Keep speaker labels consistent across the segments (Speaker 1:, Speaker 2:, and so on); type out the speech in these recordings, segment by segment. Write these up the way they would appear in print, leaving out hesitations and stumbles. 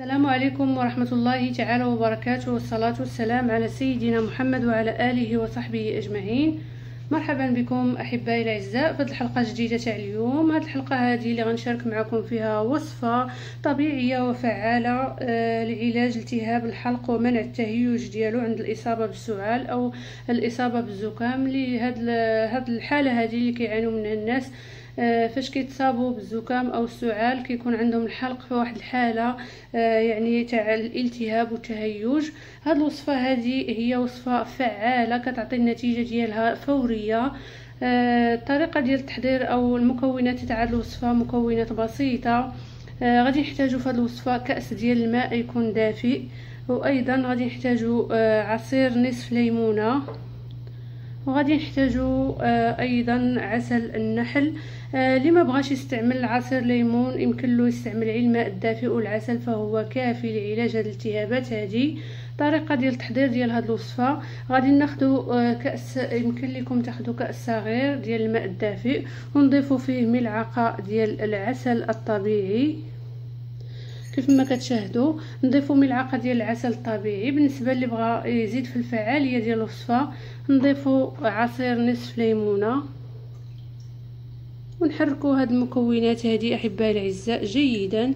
Speaker 1: السلام عليكم ورحمة الله تعالى وبركاته، والصلاة والسلام على سيدنا محمد وعلى آله وصحبه أجمعين. مرحبا بكم أحبائي الأعزاء في هذه الحلقة الجديدة تاع اليوم. هذه الحلقة هذه اللي غنشارك معكم فيها وصفة طبيعية وفعالة لعلاج التهاب الحلق ومنع التهيج ديالو عند الإصابة بالسعال أو الإصابة بالزكام. لهاد الحالة هذه اللي كيعانيو منها الناس فاش كيتصابوا بالزكام او السعال، كيكون عندهم الحلق في واحد الحاله يعني تاع الالتهاب والتهيج. هاد الوصفه هذه هي وصفه فعاله كتعطي النتيجه ديالها فوريه. الطريقه ديال التحضير او المكونات تاع هاد الوصفه مكونات بسيطه. غادي نحتاجو في هاد الوصفه كأس ديال الماء يكون دافئ، وايضا غادي نحتاجو عصير نصف ليمونه، وغادي نحتاجو ايضا عسل النحل. اللي ما بغاش يستعمل عصير ليمون يمكن له يستعمل الماء الدافئ والعسل، فهو كافي لعلاج هذه الالتهابات هذه. الطريقه ديال التحضير ديال هذه الوصفه، غادي ناخذ كاس، يمكن لكم تاخذوا كاس صغير ديال الماء الدافئ ونضيفوا فيه ملعقه ديال العسل الطبيعي. كيف ما كتشاهدوا نضيفوا ملعقه ديال العسل الطبيعي. بالنسبه اللي بغى يزيد في الفعاليه ديال الوصفه نضيفوا عصير نصف ليمونه، ونحركوا هاد المكونات هذه احبائي الاعزاء جيدا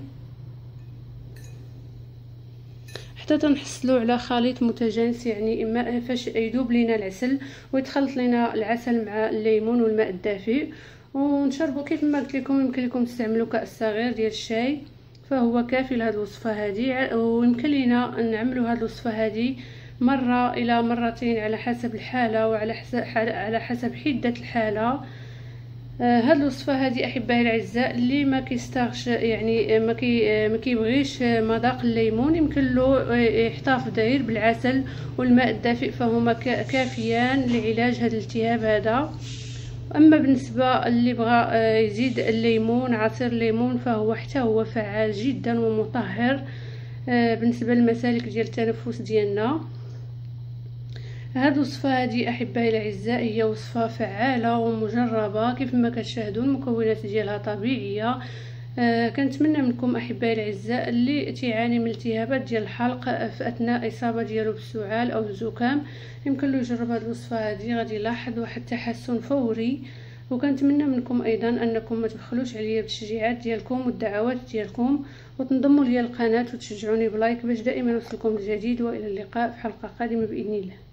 Speaker 1: حتى تنحصلوا على خليط متجانس، يعني اما فاش يذوب لينا العسل ويتخلط لينا العسل مع الليمون والماء الدافئ ونشربوا. كيف ما قلت لكم يمكن لكم تستعملوا كاس صغير ديال الشاي، فهو كافي لهاد الوصفه هذه. ويمكن لينا نعملوا هاد الوصفه هذه مره الى مرتين على حسب الحاله وعلى حسب حده الحاله. هاد الوصفه هذه احبائي الاعزاء اللي ما كيستغش يعني ما كيبغيش مذاق الليمون يمكن له يحتفظ داير بالعسل والماء الدافئ، فهما كافيان لعلاج هذا الالتهاب هذا. اما بالنسبه اللي بغى يزيد الليمون عصير الليمون فهو حتى هو فعال جدا ومطهر بالنسبه للمسالك ديال التنفس ديالنا. هاد الوصفه هذه احبائي الاعزاء هي وصفه فعاله ومجربه، كيف ما كتشاهدوا المكونات ديالها طبيعيه. كنتمنى منكم احبائي الاعزاء اللي تعاني من التهابات ديال الحلق في اثناء اصابه ديالو بالسعال او الزكام يمكن له يجرب هذه الوصفه هذه، غادي يلاحظ واحد التحسن فوري. وكنتمنى منكم ايضا انكم ما تبخلوش عليا بالتشجيعات ديالكم والدعوات ديالكم، وتنضموا لي القناه وتشجعوني بلايك باش دائما يوصلكم الجديد. والى اللقاء في حلقه قادمه باذن الله.